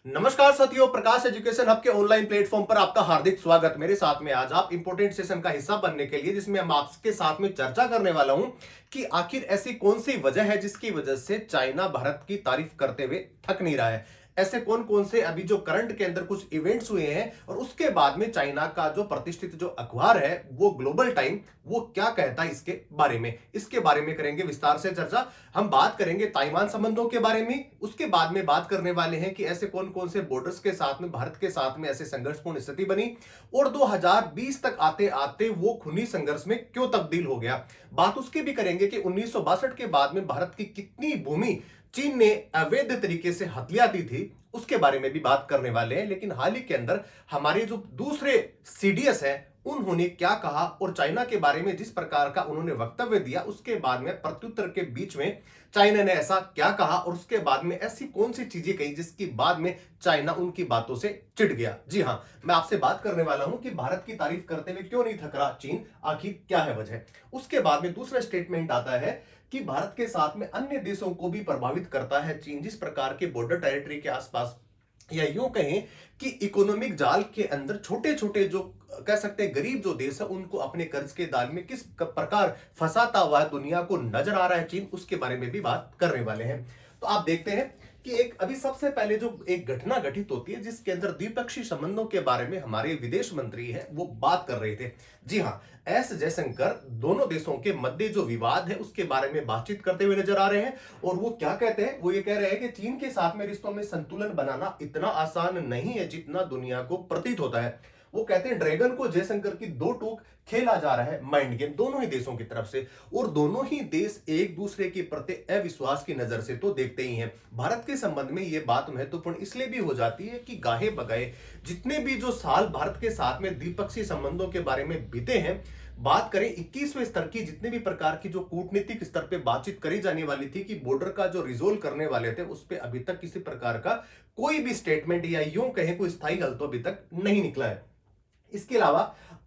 नमस्कार साथियों, प्रकाश education hub के ऑनलाइन प्लेटफॉर्म पर आपका हार्दिक स्वागत। मेरे साथ में आज आप इंपोर्टेंट सेशन का हिस्सा बनने के लिए जिसमें हम आपके साथ में चर्चा करने वाला हूं कि आखिर ऐसी कौन सी वजह है जिसकी वजह से चाइना भारत की तारीफ करते हुए थक नहीं रहा है। ऐसे कौन कौन से अभी जो करंट के अंदर कुछ इवेंट्स हुए हैं और उसके बाद में चाइना का जो प्रतिष्ठित जो अखबार है वो ग्लोबल टाइम, वो क्या कहता है इसके बारे में करेंगे विस्तार से चर्चा। हम बात करेंगे ताइवान संबंधों के बारे में, उसके बाद में बात करने वाले हैं कि ऐसे कौन कौन से बॉर्डर्स के साथ में भारत के साथ में ऐसे संघर्षपूर्ण स्थिति बनी और 2020 तक आते आते वो खूनी संघर्ष में क्यों तब्दील हो गया। बात उसकी भी करेंगे कि 1962 के बाद में भारत की कितनी भूमि चीन ने अवैध तरीके से हथिया दी थी, उसके बारे में भी बात करने वाले हैं। लेकिन हाल ही के अंदर हमारे जो दूसरे सीडीएस हैं उन्होंने क्या कहा और चाइना के बारे में जिस प्रकार का उन्होंने वक्तव्य दिया, उसके बाद में प्रत्युत्तर के बीच में चाइना ने ऐसा क्या कहा और उसके बाद में ऐसी कौन सी चीजें कही जिसकी बाद में चाइना उनकी बातों से चिढ़ गया। जी हां, मैं आपसे बात करने वाला हूं कि भारत की तारीफ करते हुए क्यों नहीं थक रहा चीन, आखिर क्या है वजह। उसके बाद में दूसरा स्टेटमेंट आता है कि भारत के साथ में अन्य देशों को भी प्रभावित करता है चीन, जिस प्रकार के बॉर्डर टेरिटरी के आसपास या यूं कहें कि इकोनॉमिक जाल के अंदर छोटे छोटे जो कह सकते हैं गरीब जो देश है उनको अपने कर्ज के जाल में किस प्रकार फंसाता हुआ दुनिया को नजर आ रहा है चीन, उसके बारे में भी बात करने वाले हैं। तो आप देखते हैं कि एक अभी सबसे पहले जो एक घटना घटित होती है जिसके अंदर द्विपक्षीय संबंधों के बारे में हमारे विदेश मंत्री है वो बात कर रहे थे। जी हां, एस जयशंकर दोनों देशों के मध्य जो विवाद है उसके बारे में बातचीत करते हुए नजर आ रहे हैं। और वो क्या कहते हैं, वो ये कह रहे हैं कि चीन के साथ में रिश्तों में संतुलन बनाना इतना आसान नहीं है जितना दुनिया को प्रतीत होता है। वो कहते हैं ड्रैगन को जयशंकर की दो टूक खेला जा रहा है माइंड गेम दोनों ही देशों की तरफ से, और दोनों ही देश एक दूसरे के प्रति अविश्वास की नजर से तो देखते ही हैं। भारत के संबंध में यह बात महत्वपूर्ण इसलिए भी हो जाती है कि गाहे बगाए जितने भी जो साल भारत के साथ में द्विपक्षीय संबंधों के बारे में बीते हैं, बात करें 21वें स्तर की जितने भी प्रकार की जो कूटनीतिक स्तर पे बातचीत करी जाने वाली थी कि बॉर्डर का जो रिजोल्व करने वाले थे उस पे अभी तक किसी प्रकार का कोई भी स्टेटमेंट या यूं कहें कोई स्थायी हल तो अभी तक नहीं निकला है। इसके अलावा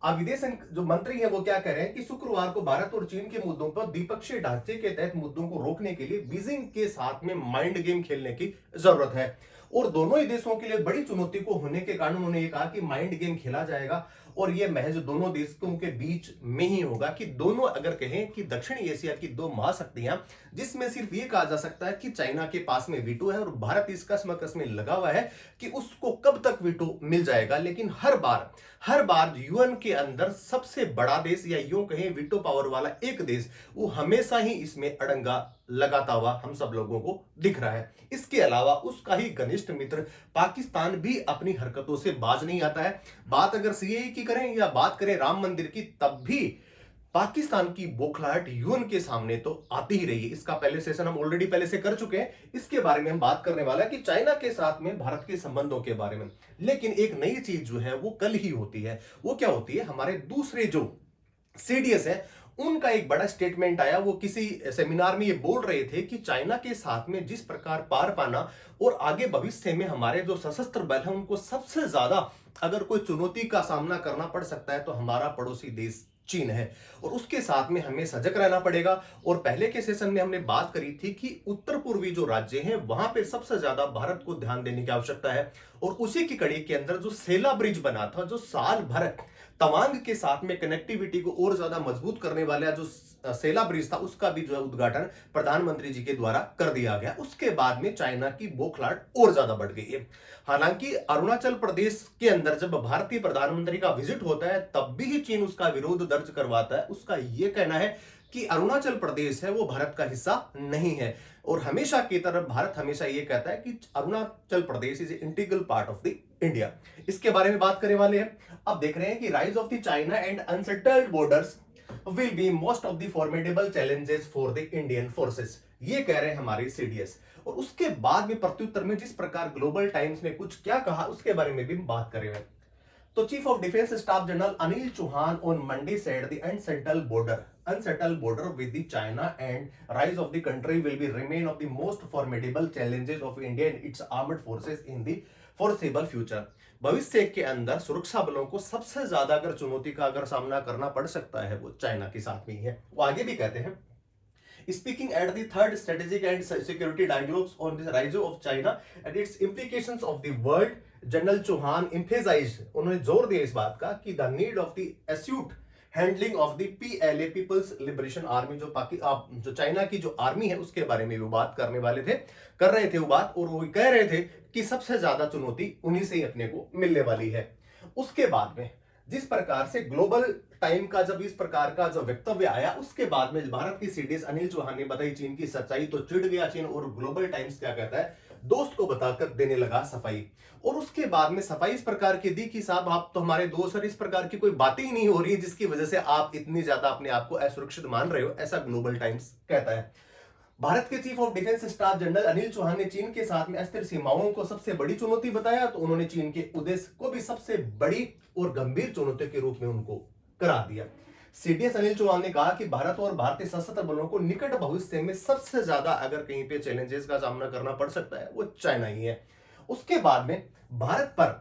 अब विदेश जो मंत्री है वो क्या कह रहे हैं कि शुक्रवार को भारत और चीन के मुद्दों पर द्विपक्षीय ढांचे के तहत मुद्दों को रोकने के लिए बीजिंग के साथ में माइंड गेम खेलने की जरूरत है। और दोनों ही देशों के लिए बड़ी चुनौती को होने के कारण उन्होंने ये कहा कि माइंड गेम खेला जाएगा और ये महज दोनों देशों के बीच में ही होगा। कि दोनों अगर कहें कि दक्षिण एशिया की दो महाशक्तियां जिसमें सिर्फ ये कहा जा सकता है कि चाइना के पास में वीटो है और भारत इस कसमकस में लगा हुआ है कि उसको कब तक वीटो मिल जाएगा। लेकिन हर बार यूएन के अंदर सबसे बड़ा देश या यूं कहें वीटो पावर वाला एक देश वो हमेशा ही इसमें अड़ंगा लगाता हुआ हम सब लोगों को दिख रहा है। इसके अलावा उसका ही घनिष्ठ मित्र पाकिस्तान भी अपनी हरकतों से बाज नहीं आता है। बात अगर सीएए की करें या बात करें राम मंदिर की, तब भी पाकिस्तान की बौखलाहट यूएन के सामने तो आती ही रही है। इसका पहले सेशन हम ऑलरेडी पहले से कर चुके हैं, इसके बारे में हम बात करने वाला है कि चाइना के साथ में भारत के संबंधों के बारे में। लेकिन एक नई चीज जो है वो कल ही होती है। वो क्या होती है, हमारे दूसरे जो सीडीएस है उनका एक बड़ा स्टेटमेंट आया। वो किसी सेमिनार में ये बोल रहे थे कि चाइना के साथ में जिस प्रकार पार पाना और आगे भविष्य में हमारे जो सशस्त्र बल है उनको सबसे ज्यादा अगर कोई चुनौती का सामना करना पड़ सकता है तो हमारा पड़ोसी देश चीन है और उसके साथ में हमें सजग रहना पड़ेगा। और पहले के सेशन में हमने बात करी थी कि उत्तर पूर्वी जो राज्य हैं वहां पर सबसे ज्यादा भारत को ध्यान देने की आवश्यकता है। और उसी की कड़ी के अंदर जो सेला ब्रिज बना था, जो साल भर तवांग के साथ में कनेक्टिविटी को और ज्यादा मजबूत करने वाला जो सेला ब्रिज था, उसका भी जो है उद्घाटन प्रधानमंत्री जी के द्वारा कर दिया गया। उसके बाद में चाइना की बौखलाहट और ज्यादा बढ़ गई है। हालांकि अरुणाचल प्रदेश के अंदर जब भारतीय प्रधानमंत्री का विजिट होता है तब भी चीन उसका विरोध दर्ज करवाता है। उसका यह कहना है कि अरुणाचल प्रदेश है वो भारत का हिस्सा नहीं है और हमेशा की तरह भारत हमेशा ये कहता है कि Arunachal Pradesh is integral part of the India. इसके बारे में बात करने वाले हैं। अब देख रहे हैं कि rise of the China and unsettled borders will be most of the formidable challenges for the Indian forces, ये कह रहे हैं हमारे सीडीएस। और उसके बाद में प्रत्युत्तर में जिस प्रकार ग्लोबल टाइम्स ने कुछ क्या कहा उसके बारे में भी बात करेंगे। तो chief of defence staff general Anil Chauhan on Monday said the unsettled border with the China and rise of the country will be remain of the most formidable challenges of India and its armed forces in the foreseeable future। भविष्य के अंदर सुरक्षा बलों को सबसे ज्यादा अगर चुनौती का अगर सामना करना पड़ सकता है वो चाइना के साथ में ही है। वो आगे भी कहते हैं Speaking at the third strategic and security dialogues on the rise of China and its implications of the world, general Chauhan emphasized, उन्होंने जोर दिया इस बात का कि the need of the astute handling of the PLA people's liberation army, जो China की जो आर्मी है उसके बारे में वो बात कर रहे थे वो बात, और वो कह रहे थे कि सबसे ज्यादा चुनौती उन्हीं से ही अपने को मिलने वाली है। उसके बाद में जिस प्रकार से ग्लोबल टाइम का जब इस प्रकार का जो वक्तव्य आया, उसके बाद में भारत की सीडीएस अनिल चौहान ने बताई चीन की सच्चाई, तो चिढ़ गया चीन और ग्लोबल टाइम्स क्या कहता है, दोस्त को बताकर देने लगा सफाई। और उसके बाद में सफाई इस प्रकार की दी कि साहब आप तो हमारे दोस्त, और इस प्रकार की कोई बातें ही नहीं हो रही जिसकी वजह से आप इतनी ज्यादा अपने आप को असुरक्षित मान रहे हो, ऐसा ग्लोबल टाइम्स कहता है। भारत के chief of defence staff general Anil Chauhan ने चीन के साथ में अस्थिर सीमाओं को सबसे बड़ी चुनौती बताया, तो उन्होंने चीन के उद्देश्य को भी सबसे बड़ी और गंभीर चुनौती के रूप में उनको करार दिया। सीडीएस अनिल चौहान ने कहा कि भारत और भारतीय सशस्त्र बलों को निकट भविष्य में सबसे ज्यादा अगर कहीं पे चैलेंजेस का सामना करना पड़ सकता है वो चाइना ही है। उसके बाद में भारत पर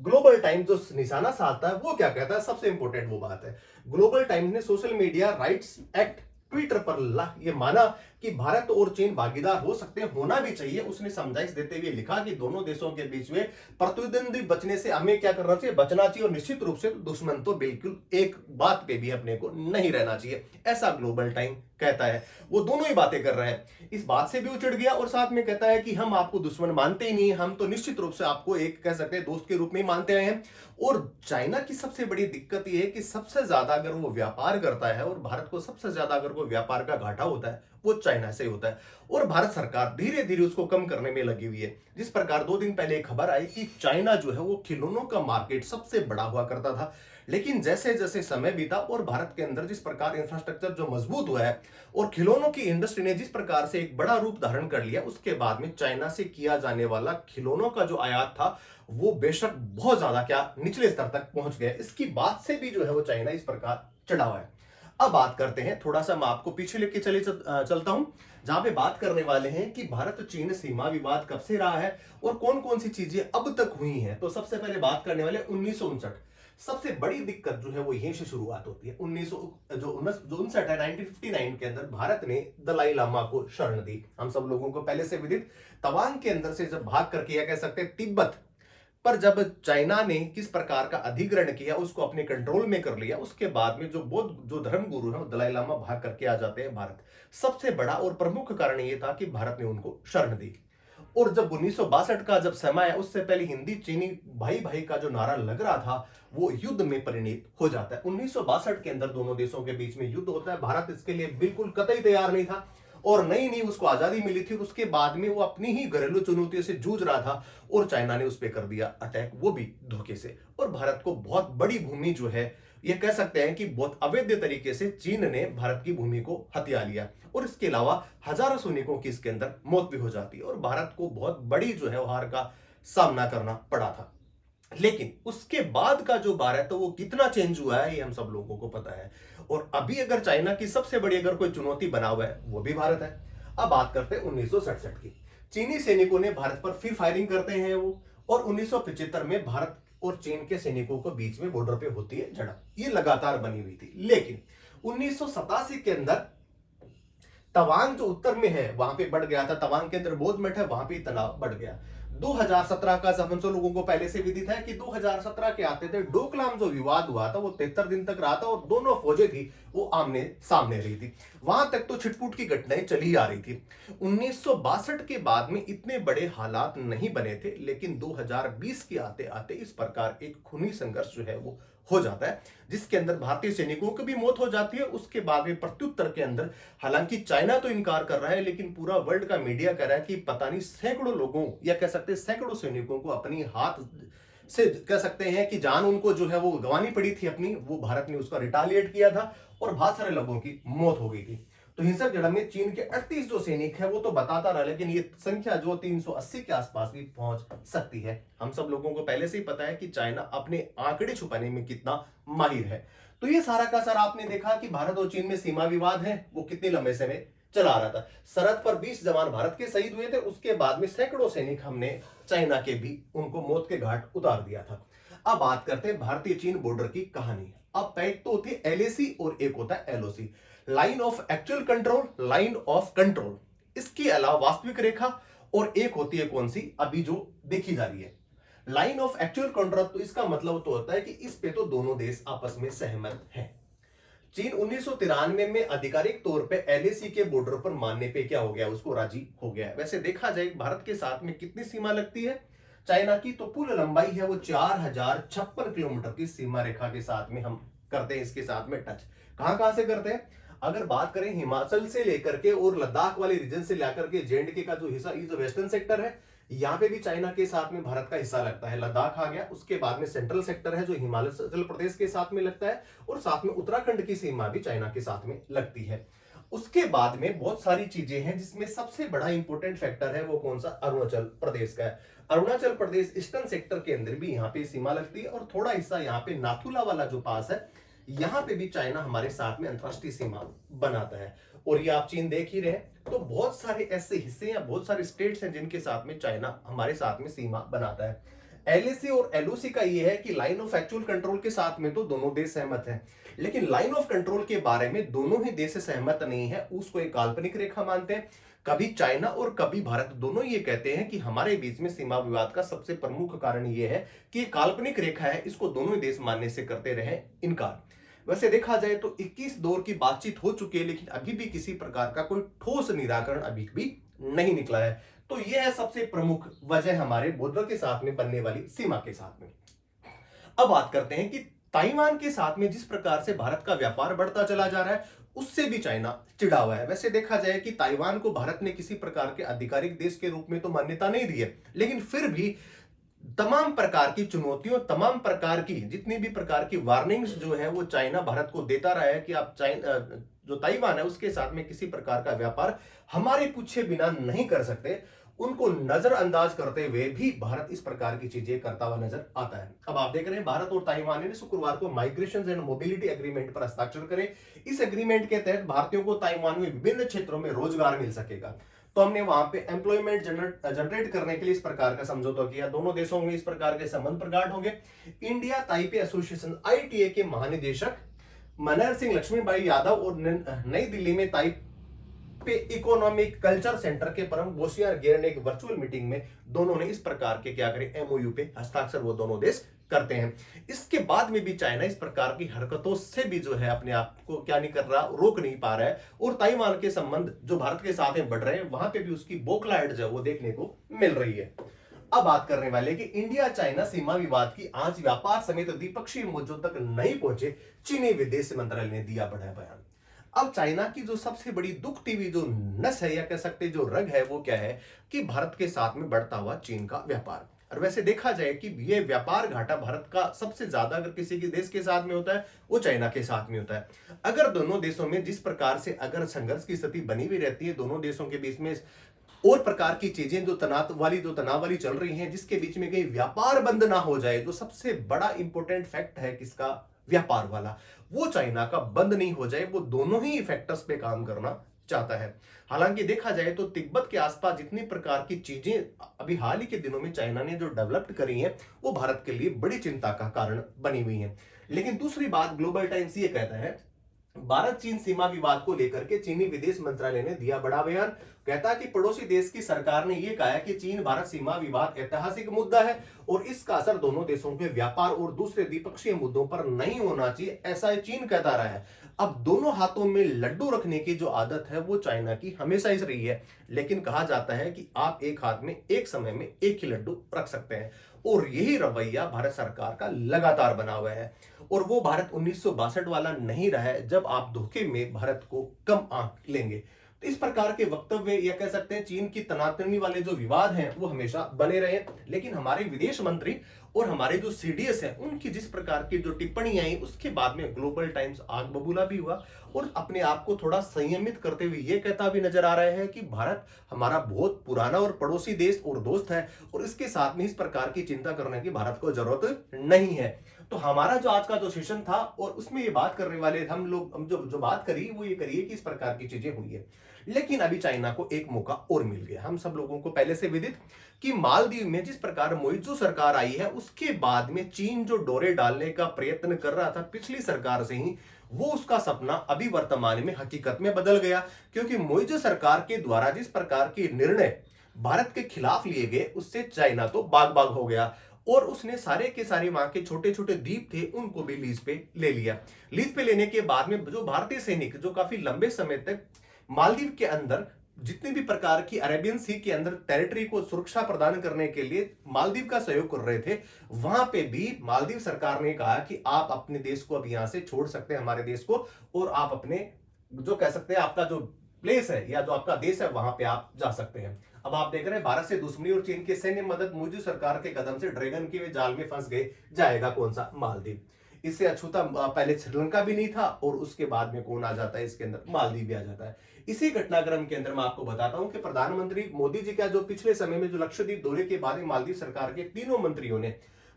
ग्लोबल टाइम्स जो निशाना साधता है वो क्या कहता है, सबसे इंपॉर्टेंट वो बात है, ग्लोबल टाइम्स ने social media rights act Twitter पर ये माना कि भारत और चीन भागीदार हो सकते हैं, होना भी चाहिए। उसने समझाइश देते हुए लिखा कि दोनों देशों के बीच में प्रतिद्वंदी बचने से हमें क्या करना चाहिए, बचना चाहिए, और निश्चित रूप से दुश्मन तो बिल्कुल एक बात पे भी अपने को नहीं रहना चाहिए, ऐसा ग्लोबल टाइम कहता है। वो दोनों ही बातें कर रहे हैं, इस बात से भी वो चिढ़ गया और साथ में कहता है कि हम आपको दुश्मन मानते ही नहीं, हम तो निश्चित रूप से आपको एक कह सकते हैं दोस्त के रूप में ही मानते आए हैं। और चाइना की सबसे बड़ी दिक्कत यह है कि सबसे ज्यादा अगर वो व्यापार करता है और भारत को सबसे ज्यादा अगर वो व्यापार का घाटा होता है वो चाइना से होता है, और भारत सरकार धीरे धीरे उसको कम करने में लगी हुई है। जिस प्रकार 2 दिन पहले एक खबर आई कि चाइना जो है वो खिलौनों का मार्केट सबसे बड़ा हुआ करता था, लेकिन जैसे जैसे समय बीता और भारत के अंदर जिस प्रकार इंफ्रास्ट्रक्चर जो मजबूत हुआ है और खिलौनों की इंडस्ट्री ने जिस प्रकार से एक बड़ा रूप धारण कर लिया, उसके बाद में चाइना से किया जाने वाला खिलौनों का जो आयात था वो बेशक बहुत ज्यादा क्या निचले स्तर तक पहुंच गया। इसकी बात से भी जो है वो चाइना इस प्रकार चढ़ा हुआ है। अब बात करते हैं, थोड़ा सा मैं आपको पीछे लेके चलता हूं, जहां पे बात करने वाले हैं कि भारत चीन सीमा विवाद कब से रहा है और कौन कौन सी चीजें अब तक हुई हैं। तो सबसे पहले बात करने वाले 1959, सबसे बड़ी दिक्कत जो है वो यहीं से शुरुआत होती है। 1959 है, 1959 के अंदर भारत ने दलाई लामा को शरण दी। हम सब लोगों को पहले से विदित, तवांग के अंदर से जब भाग करके या कह सकते हैं तिब्बत पर जब चाइना ने किस प्रकार का अधिग्रहण किया, उसको अपने कंट्रोल में कर लिया, उसके बाद में जो बौद्ध जो धर्म गुरु है दलाई लामा भाग करके आ जाते हैं भारत। सबसे बड़ा और प्रमुख कारण यह था कि भारत ने उनको शरण दी। और जब 1962 का जब समय आया, उससे पहले हिंदी चीनी भाई भाई का जो नारा लग रहा था वो युद्ध में परिणित हो जाता है। 1962 के अंदर दोनों देशों के बीच में युद्ध होता है। भारत इसके लिए बिल्कुल कतई तैयार नहीं था और नई नई उसको आजादी मिली थी, और उसके बाद में वो अपनी ही घरेलू चुनौतियों से जूझ रहा था और चाइना ने उस पर कर दिया अटैक, वो भी धोखे से। और भारत को बहुत बड़ी भूमि जो है ये कह सकते हैं कि बहुत अवैध तरीके से चीन ने भारत की भूमि को हथिया लिया, और इसके अलावा हजारों सैनिकों की इसके अंदर मौत भी हो जाती है और भारत को बहुत बड़ी जो है हार का सामना करना पड़ा था। लेकिन उसके बाद का जो भारत है तो वो कितना चेंज हुआ है ये हम सब लोगों को पता है। और अभी अगर चाइना की सबसे बड़ी अगर कोई चुनौती बना हुआ है वो भी भारत है। अब बात करते हैं 1967 की। चीनी सैनिकों ने भारत पर फिर फायरिंग करते हैं वो, और 1975 में भारत और चीन के सैनिकों को बीच में बॉर्डर पे होती है झड़प, ये लगातार बनी हुई थी। लेकिन 1987 के अंदर तवांग जो उत्तर में है वहां पे बढ़ गया था, तवांग के अंदर बौद्ध मठ है, वहां पे तनाव बढ़ गया। 2017 का सब हम सब लोगों को पहले से विदित है कि 2017 के आते थे डोकलाम जो विवाद हुआ था वो 73 दिन तक रहा था और दोनों फौजें थी वो आमने सामने रही थी। वहां तक तो छिटपुट की घटनाएं चली आ रही थी। 1962 के बाद में इतने बड़े हालात नहीं बने थे, लेकिन 2020 के आते आते इस प्रकार एक खूनी संघर्ष जो है वो हो जाता है, जिसके अंदर भारतीय सैनिकों की भी मौत हो जाती है। उसके बाद में प्रत्युत्तर के अंदर हालांकि चाइना तो इनकार कर रहा है, लेकिन पूरा वर्ल्ड का मीडिया कह रहा है कि पता नहीं सैकड़ों लोगों या कह सकते हैं सैकड़ों सैनिकों को अपनी हाथ से कह सकते हैं कि जान उनको जो है वो गंवानी पड़ी थी अपनी, वो भारत ने उसका रिटालिएट किया था और बहुत सारे लोगों की मौत हो गई थी। तो हिंसक झड़प में चीन के 38 जो सैनिक है वो तो बताता रहा, लेकिन ये संख्या जो 380 के आसपास भी पहुंच सकती है। हम सब लोगों को पहले से ही पता है कि चाइना अपने आंकड़े छुपाने में कितना माहिर है। तो ये सारा का सारा आपने देखा कि भारत और चीन में सीमा विवाद है वो कितने लंबे समय चला रहा था। सरहद पर 20 जवान भारत के शहीद हुए थे, उसके बाद में सैकड़ों सैनिक हमने चाइना के भी उनको मौत के घाट उतार दिया था। अब बात करते हैं भारतीय चीन बॉर्डर की कहानी। अब एक तो होती है एलएसी और एक होता है LOC. Line of actual control, line of control, इसके अलावा वास्तविक रेखा, और एक होती है कौन सी, अभी जो देखी जा रही है लाइन ऑफ एक्चुअल कंट्रोल। तो इसका मतलब तो होता है कि इस पे तो दोनों देश आपस में सहमत हैं। चीन 1993 में आधिकारिक तौर पे एलएसी के बॉर्डर पर मानने पे क्या हो गया, उसको राजी हो गया है। वैसे देखा जाए भारत के साथ में कितनी सीमा लगती है चाइना की, तो कुल लंबाई है वो 4056 किलोमीटर की सीमा रेखा के साथ में हम करते हैं इसके साथ में टच। कहां कहां से करते हैं, अगर बात करें हिमाचल से लेकर के और लद्दाख वाले रीजन से लेकर के जेएंडके का जो हिस्सा, ये जो वेस्टर्न सेक्टर है, यहां पे भी चाइना के साथ में भारत का हिस्सा लगता है। लद्दाख आ गया, उसके बाद में सेंट्रल सेक्टर है जो हिमाचल प्रदेश के साथ में लगता है, और साथ में उत्तराखंड की सीमा भी चाइना के साथ में लगती है। उसके बाद में बहुत सारी चीजें हैं जिसमें सबसे बड़ा इंपॉर्टेंट फैक्टर है वो कौन सा, अरुणाचल प्रदेश का है। अरुणाचल प्रदेश ईस्टर्न सेक्टर के अंदर भी यहाँ पे सीमा लगती है, और थोड़ा हिस्सा यहाँ पे नाथुला वाला जो पास है, यहाँ पे भी चाइना हमारे साथ में अंतरराष्ट्रीय सीमा बनाता है। और ये आप चीन देख ही रहे हैं, तो बहुत सारे ऐसे हिस्से या बहुत सारे स्टेट्स हैं जिनके साथ में चाइना हमारे साथ में सीमा बनाता है। एलएसी और एलओसी का ये है कि लाइन ऑफ एक्चुअल कंट्रोल के साथ में तो दोनों देश सहमत हैं, लेकिन लाइन ऑफ कंट्रोल के बारे में दोनों ही देश सहमत नहीं है, उसको एक काल्पनिक रेखा मानते हैं। कभी चाइना और कभी भारत दोनों ये कहते हैं कि हमारे बीच में सीमा विवाद का सबसे प्रमुख कारण ये है कि ये काल्पनिक रेखा है, इसको दोनों ही देश मानने से करते रहे इनकार। वैसे देखा जाए तो 21 दौर की बातचीत हो चुकी है, लेकिन अभी भी किसी प्रकार का कोई ठोस निराकरण अभी भी नहीं निकला है। तो यह है सबसे प्रमुख वजह हमारे बॉर्डर के साथ में बनने वाली सीमा के साथ में। अब बात करते हैं कि ताइवान के साथ में जिस प्रकार से भारत का व्यापार बढ़ता चला जा रहा है, उससे भी चाइना चिढ़ा हुआ है। वैसे देखा जाए कि ताइवान को भारत ने किसी प्रकार के आधिकारिक देश के रूप में तो मान्यता नहीं दी है, लेकिन फिर भी तमाम प्रकार की चुनौतियों, तमाम प्रकार की जितनी भी प्रकार की वार्निंग्स जो है वो चाइना भारत को देता रहा है कि आप चाइना जो ताइवान है उसके साथ में किसी प्रकार का व्यापार हमारे पूछे बिना नहीं कर सकते। उनको नजरअंदाज करते हुए भी भारत इस प्रकार की चीजें करता हुआ नजर आता है। अब आप देख रहे हैं भारत और ताइवान ने शुक्रवार को माइग्रेशन एंड मोबिलिटी एग्रीमेंट पर हस्ताक्षर करे। इस एग्रीमेंट के तहत भारतीयों को ताइवान में विभिन्न क्षेत्रों में रोजगार मिल सकेगा। तो हमने वहां पे एम्प्लॉयमेंट जनरेट करने के लिए इस प्रकार का समझौता किया। दोनों देशों में इस प्रकार के संबंध प्रगाढ़ होंगे। इंडिया ताइपे एसोसिएशन आईटीए के महानिदेशक मनहर सिंह लक्ष्मीबाई यादव और नई दिल्ली में ताइपे इकोनॉमिक कल्चर सेंटर के परम बोसियार गेर ने एक वर्चुअल मीटिंग में दोनों ने इस प्रकार के क्या करें, एमओयू पे हस्ताक्षर वो दोनों देश करते हैं। इसके बाद में भी चाइना इस प्रकार की हरकतों से भी जो है अपने आप को क्या नहीं कर रहा, रोक नहीं पा रहा है, और ताइवान के संबंध जो भारत के साथ में बढ़ रहे हैं वहां पे भी उसकी बोखलाहट जो है वो देखने को मिल रही है। अब बात करने वाले कि इंडिया चाइना सीमा विवाद की आज व्यापार समेत द्विपक्षीय मुद्दों तक नहीं पहुंचे, चीनी विदेश मंत्रालय ने दिया बड़ा बयान। अब चाइना की जो सबसे बड़ी दुखती हुई जो नस है या कह सकते जो रग है वो क्या है कि भारत के साथ में बढ़ता हुआ चीन का व्यापार। और वैसे देखा जाए कि ये व्यापार घाटा भारत का सबसे ज्यादा अगर किसी के देश के साथ में होता है वो चाइना के साथ में होता है। अगर दोनों देशों में जिस प्रकार से अगर संघर्ष की स्थिति बनी हुई रहती है, दोनों देशों के बीच में और प्रकार की चीजें जो तनाव वाली चल रही हैं, जिसके बीच में कहीं व्यापार बंद ना हो जाए, जो सबसे बड़ा इंपॉर्टेंट फैक्ट है किसका, व्यापार वाला, वो चाइना का बंद नहीं हो जाए, वो दोनों ही फैक्टर्स पे काम करना चाहता है। हालांकि देखा जाए तो तिब्बत के आसपास जितनी प्रकार की चीजें अभी हाल ही के दिनों में चाइना ने जो डेवलप करी हैं वो भारत के लिए बड़ी चिंता का कारण बनी हुई है। लेकिन दूसरी बात ग्लोबल टाइम्स ये कहता है, भारत चीन सीमा विवाद को लेकर के चीनी विदेश मंत्रालय ने दिया बड़ा बयान। कहता है कि पड़ोसी देश की सरकार ने यह कहा है कि चीन भारत सीमा विवाद ऐतिहासिक मुद्दा है और इसका असर दोनों देशों के व्यापार और दूसरे द्विपक्षीय मुद्दों पर नहीं होना चाहिए, ऐसा चीन कहता रहा है। अब दोनों हाथों में लड्डू रखने की जो आदत है वो चाइना की हमेशा ही रही है, लेकिन कहा जाता है कि आप एक हाथ में एक समय में एक ही लड्डू रख सकते हैं, और यही रवैया भारत सरकार का लगातार बना हुआ है। और वो भारत 1962 वाला नहीं रहा है जब आप धोखे में भारत को कम आंक लेंगे। तो इस प्रकार के वक्तव्य या कह सकते हैं चीन की तनातनी वाले जो विवाद हैं वो हमेशा बने रहे। लेकिन हमारे विदेश मंत्री और हमारे जो सीडीएस हैं उनकी जिस प्रकार की जो टिप्पणी आई उसके बाद में ग्लोबल टाइम्स आग बबूला भी हुआ और अपने आप को थोड़ा संयमित करते हुए ये कहता भी नजर आ रहा है कि भारत हमारा बहुत पुराना और पड़ोसी देश और दोस्त है और इसके साथ में इस प्रकार की चिंता करने की भारत को जरूरत नहीं है। तो हमारा जो आज का जो सेशन था और उसमें ये बात करने वाले हम जो जो बात करी वो ये करिए कि इस प्रकार की चीजें हुई है। लेकिन अभी चाइना को एक मौका और मिल गया। हम सब लोगों को पहले से विदित कि मालदीव में जिस प्रकार मोइत्सु सरकार आई है उसके बाद में चीन जो डोरे डालने का प्रयत्न कर रहा था पिछली सरकार से ही, वो उसका सपना अभी वर्तमान में हकीकत में बदल गया। क्योंकि मोइत्सु सरकार के द्वारा जिस प्रकार के निर्णय भारत के खिलाफ लिए गए उससे चाइना तो बाग बाग हो गया और उसने सारे के सारे वहां के छोटे छोटे द्वीप थे उनको भी लीज पे ले लिया। लीज पे लेने के बाद में जो भारतीय सैनिक जो काफी लंबे समय तक मालदीव के अंदर जितने भी प्रकार की अरेबियन सी के अंदर टेरिटरी को सुरक्षा प्रदान करने के लिए मालदीव का सहयोग कर रहे थे, वहां पे भी मालदीव सरकार ने कहा कि आप अपने देश को अब यहां से छोड़ सकते हैं, हमारे देश को, और आप अपने जो कह सकते हैं आपका जो प्लेस है या जो आपका देश है वहां पे आप जा सकते हैं। अब आप देख रहे हैं भारत से दुश्मनी और चीन के सैन्य मदद मोदी सरकार के कदम से ड्रैगन के जाल में फंस गए, जाएगा कौन सा? मालदीव। इससे अछूता पहले श्रीलंका भी नहीं था और उसके बाद में कौन आ जाता है इसके अंदर? मालदीव भी आ जाता है। इसी घटनाक्रम के अंदर मैं आपको बताता हूं कि प्रधानमंत्री मोदी जी का जो पिछले समय में जो लक्षद्वीप दौरे के बाद मालदीव सरकार के तीनों मंत्रियों ने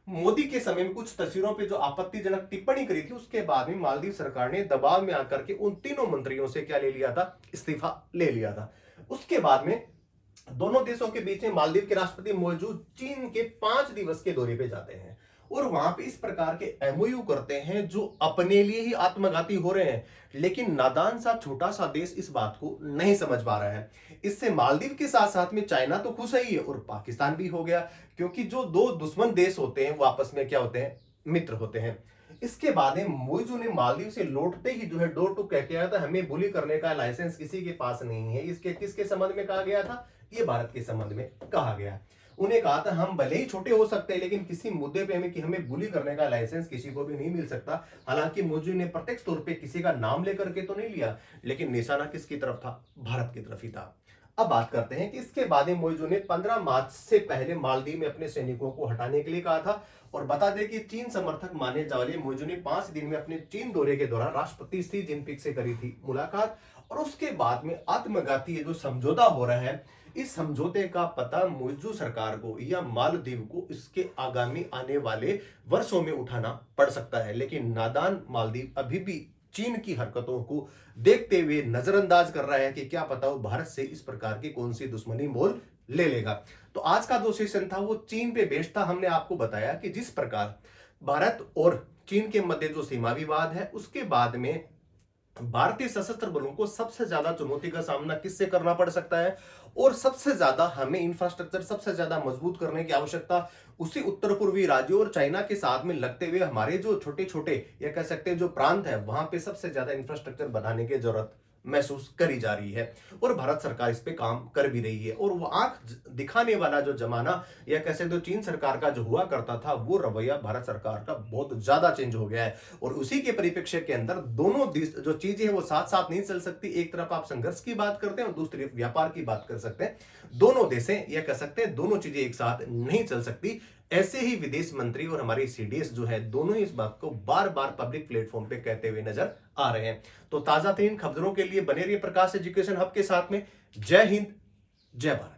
मोदी के समय में कुछ तस्वीरों पे जो आपत्तिजनक टिप्पणी करी थी, उसके बाद में मालदीव सरकार ने दबाव में आकर के उन तीनों मंत्रियों से क्या ले लिया था? इस्तीफा ले लिया था। उसके बाद में दोनों देशों के बीच में मालदीव के राष्ट्रपति मौजूद चीन के 5 दिवस के दौरे पे जाते हैं और वहां पे इस प्रकार के एमओयू करते हैं जो अपने लिए ही आत्मघाती हो रहे हैं। लेकिन नादान सा छोटा सा देश इस बात को नहीं समझ पा रहा है। इससे मालदीव के साथ साथ में चाइना तो खुश ही है और पाकिस्तान भी हो गया, क्योंकि जो दो दुश्मन देश होते हैं वो आपस में क्या होते हैं? मित्र होते हैं। इसके बाद मोइजू ने मालदीव से लौटते ही जो है डोर टू कह के आया था, हमें बुली करने का लाइसेंस किसी के पास नहीं है। इसके किसके संबंध में कहा गया था? ये भारत के संबंध में कहा गया। उन्हें कहा था हम भले ही छोटे हो सकते हैं लेकिन किसी मुद्दे पे हमें बुली करने का लाइसेंस किसी को भी नहीं मिल सकता। हालांकि मोदी ने प्रत्यक्ष तौर पे किसी का नाम लेकर के तो नहीं लिया, लेकिन निशाना किसकी तरफ था? भारत की तरफ ही था। अब बात करते हैं कि इसके बाद मोइजू ने 15 मार्च से पहले मालदीव में अपने सैनिकों को हटाने के लिए कहा था। और बता दें कि चीन समर्थक माने जाने वाले मोइजू ने 5 दिन में अपने चीन दौरे के दौरान राष्ट्रपति शी जिनपिंग से करी थी मुलाकात। और उसके बाद में आत्मघाती जो समझौता हो रहा है, इस समझौते का पता मोइजू सरकार को या मालदीव को इसके आगामी आने वाले वर्षों में उठाना पड़ सकता है। लेकिन नादान मालदीव अभी भी चीन की हरकतों को देखते हुए नजरअंदाज कर रहा है कि क्या पता वो भारत से इस प्रकार की कौन सी दुश्मनी मोल ले लेगा। तो आज का जो सेशन था वो चीन पे बेस्ड था। हमने आपको बताया कि जिस प्रकार भारत और चीन के मध्य जो सीमा विवाद है, उसके बाद में भारतीय सशस्त्र बलों को सबसे ज्यादा चुनौती का सामना किससे करना पड़ सकता है और सबसे ज्यादा हमें इंफ्रास्ट्रक्चर सबसे ज्यादा मजबूत करने की आवश्यकता उसी उत्तर पूर्वी राज्यों और चाइना के साथ में लगते हुए हमारे जो छोटे छोटे या कह सकते हैं जो प्रांत है वहां पे सबसे ज्यादा इंफ्रास्ट्रक्चर बनाने की जरूरत महसूस करी जा रही है और भारत सरकार इस पे काम कर भी रही है। और वो आंख दिखाने वाला जो जमाना या कैसे तो चीन सरकार का जो हुआ करता था, वो रवैया भारत सरकार का बहुत ज्यादा चेंज हो गया है। और उसी के परिप्रेक्ष्य के अंदर दोनों जो चीजें हैं वो साथ साथ नहीं चल सकती। एक तरफ आप संघर्ष की बात करते हैं और दूसरी तरफ व्यापार की बात कर सकते हैं। दोनों देशें या कह सकते हैं दोनों चीजें एक साथ नहीं चल सकती। ऐसे ही विदेश मंत्री और हमारे सीडीएस जो है दोनों ही इस बात को बार बार पब्लिक प्लेटफॉर्म पे कहते हुए नजर आ रहे हैं। तो ताजा तरीन खबरों के लिए बने रहिए प्रकाश एजुकेशन हब के साथ में। जय हिंद, जय भारत।